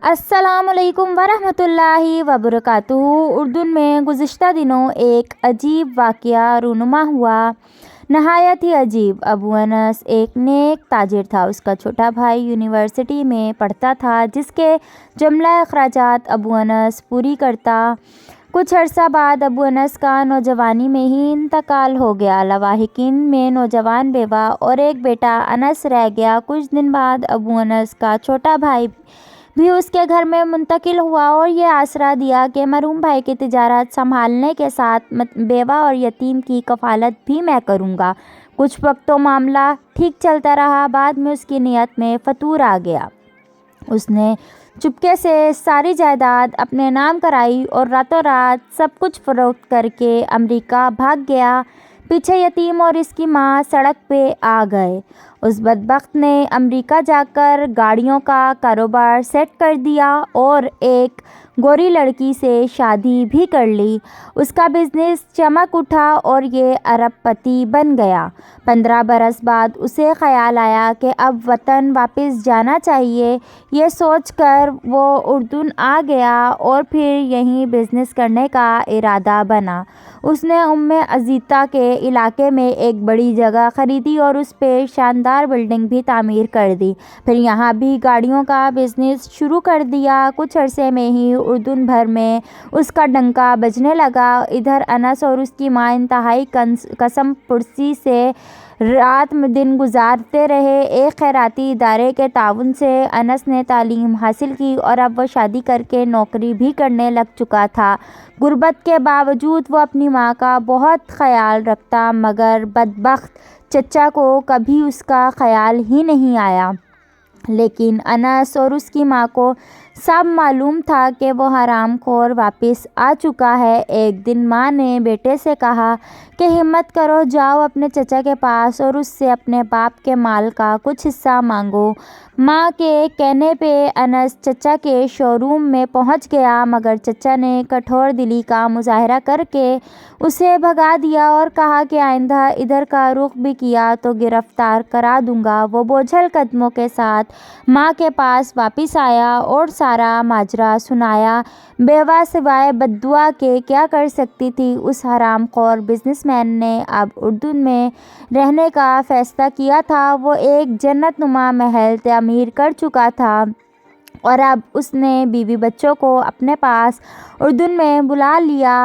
السلام علیکم ورحمۃ اللہ وبرکاتہ۔ اردن میں گزشتہ دنوں ایک عجیب واقعہ رونما ہوا، نہایت ہی عجیب۔ ابو انس ایک نیک تاجر تھا۔ اس کا چھوٹا بھائی یونیورسٹی میں پڑھتا تھا، جس کے جملہ اخراجات ابو انس پوری کرتا۔ کچھ عرصہ بعد ابو انس کا نوجوانی میں ہی انتقال ہو گیا۔ لاواحقین میں نوجوان بیوہ اور ایک بیٹا انس رہ گیا۔ کچھ دن بعد ابو انس کا چھوٹا بھائی بھی اس کے گھر میں منتقل ہوا اور یہ آسرا دیا کہ مرحوم بھائی کی تجارت سنبھالنے کے ساتھ بیوہ اور یتیم کی کفالت بھی میں کروں گا۔ کچھ وقت تو معاملہ ٹھیک چلتا رہا، بعد میں اس کی نیت میں فتور آ گیا۔ اس نے چپکے سے ساری جائیداد اپنے نام کرائی اور راتوں رات سب کچھ فروخت کر کے امریکہ بھاگ گیا۔ پیچھے یتیم اور اس کی ماں سڑک پہ آ گئے۔ اس بدبخت نے امریکہ جا کر گاڑیوں کا کاروبار سیٹ کر دیا اور ایک گوری لڑکی سے شادی بھی کر لی۔ اس کا بزنس چمک اٹھا اور یہ ارب پتی بن گیا۔ 15 برس بعد اسے خیال آیا کہ اب وطن واپس جانا چاہیے۔ یہ سوچ کر وہ اردن آ گیا اور پھر یہیں بزنس کرنے کا ارادہ بنا۔ اس نے ام عزیزہ کے علاقے میں ایک بڑی جگہ خریدی اور اس پہ شاندار بلڈنگ بھی تعمیر کر دی۔ پھر یہاں بھی گاڑیوں کا بزنس شروع کر دیا۔ کچھ عرصے میں ہی اردن بھر میں اس کا ڈنکا بجنے لگا۔ ادھر انس اور اس کی ماں انتہائی قسم پرسی سے رات دن گزارتے رہے۔ ایک خیراتی ادارے کے تعاون سے انس نے تعلیم حاصل کی اور اب وہ شادی کر کے نوکری بھی کرنے لگ چکا تھا۔ غربت کے باوجود وہ اپنی ماں کا بہت خیال رکھتا، مگر بدبخت چچا کو کبھی اس کا خیال ہی نہیں آیا۔ لیکن انس اور اس کی ماں کو سب معلوم تھا کہ وہ حرام خور واپس آ چکا ہے۔ ایک دن ماں نے بیٹے سے کہا کہ ہمت کرو، جاؤ اپنے چچا کے پاس اور اس سے اپنے باپ کے مال کا کچھ حصہ مانگو۔ ماں کے کہنے پہ انس چچا کے شو روم میں پہنچ گیا، مگر چچا نے کٹھور دلی کا مظاہرہ کر کے اسے بھگا دیا اور کہا کہ آئندہ ادھر کا رخ بھی کیا تو گرفتار کرا دوں گا۔ وہ بوجھل قدموں کے ساتھ ماں کے پاس واپس آیا اور سارا ماجرا سنایا۔ بیوہ سوائے بددعا کے کیا کر سکتی تھی؟ اس حرام خور بزنس مین نے اب اردن میں رہنے کا فیصلہ کیا تھا۔ وہ ایک جنت نما محل تعمیر کر چکا تھا اور اب اس نے بیوی بچوں کو اپنے پاس اردن میں بلا لیا۔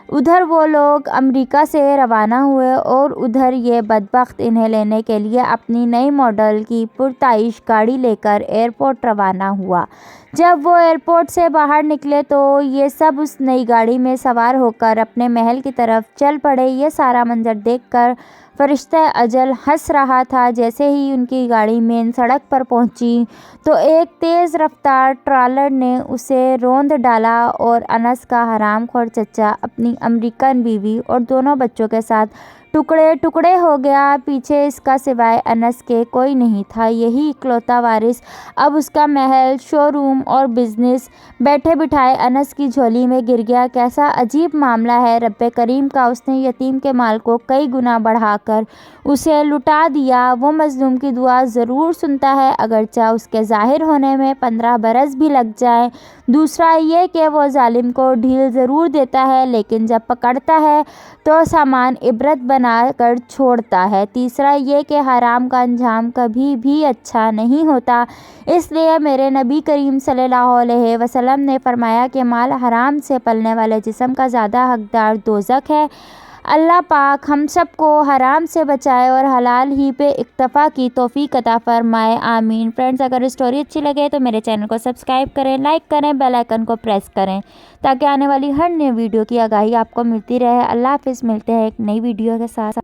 ادھر وہ لوگ امریکہ سے روانہ ہوئے اور ادھر یہ بدبخت انہیں لینے کے لیے اپنی نئی ماڈل کی پرتعیش گاڑی لے کر ایئرپورٹ روانہ ہوا۔ جب وہ ایئرپورٹ سے باہر نکلے تو یہ سب اس نئی گاڑی میں سوار ہو کر اپنے محل کی طرف چل پڑے۔ یہ سارا منظر دیکھ کر فرشتہ اجل ہنس رہا تھا۔ جیسے ہی ان کی گاڑی مین سڑک پر پہنچی تو ایک تیز رفتار ٹرالر نے اسے روند ڈالا اور انس کا حرام خور چچا اپنی امریکن بیوی اور دونوں بچوں کے ساتھ ٹکڑے ٹکڑے ہو گیا۔ پیچھے اس کا سوائے انس کے کوئی نہیں تھا، یہی اکلوتا وارث۔ اب اس کا محل، شو روم اور بزنس بیٹھے بٹھائے انس کی جھولی میں گر گیا۔ کیسا عجیب معاملہ ہے رب کریم کا! اس نے یتیم کے مال کو کئی گنا بڑھا کر اسے لٹا دیا۔ وہ مظلوم کی دعا ضرور سنتا ہے، اگرچہ اس کے ظاہر ہونے میں 15 برس بھی لگ جائیں۔ دوسرا یہ کہ وہ ظالم کو ڈھیل ضرور دیتا ہے، لیکن جب پکڑتا ہے تو سامان عبرت بنا کر چھوڑتا ہے۔ تیسرا یہ کہ حرام کا انجام کبھی بھی اچھا نہیں ہوتا۔ اس لیے میرے نبی کریم صلی اللہ علیہ وسلم نے فرمایا کہ مال حرام سے پلنے والے جسم کا زیادہ حقدار دوزخ ہے۔ اللہ پاک ہم سب کو حرام سے بچائے اور حلال ہی پہ اکتفا کی توفیق عطا فرمائے، آمین۔ فرینڈز، اگر اسٹوری اچھی لگے تو میرے چینل کو سبسکرائب کریں، لائک کریں، بیل آئیکن کو پریس کریں تاکہ آنے والی ہر نئی ویڈیو کی آگاہی آپ کو ملتی رہے۔ اللہ حافظ، ملتے ہیں ایک نئی ویڈیو کے ساتھ۔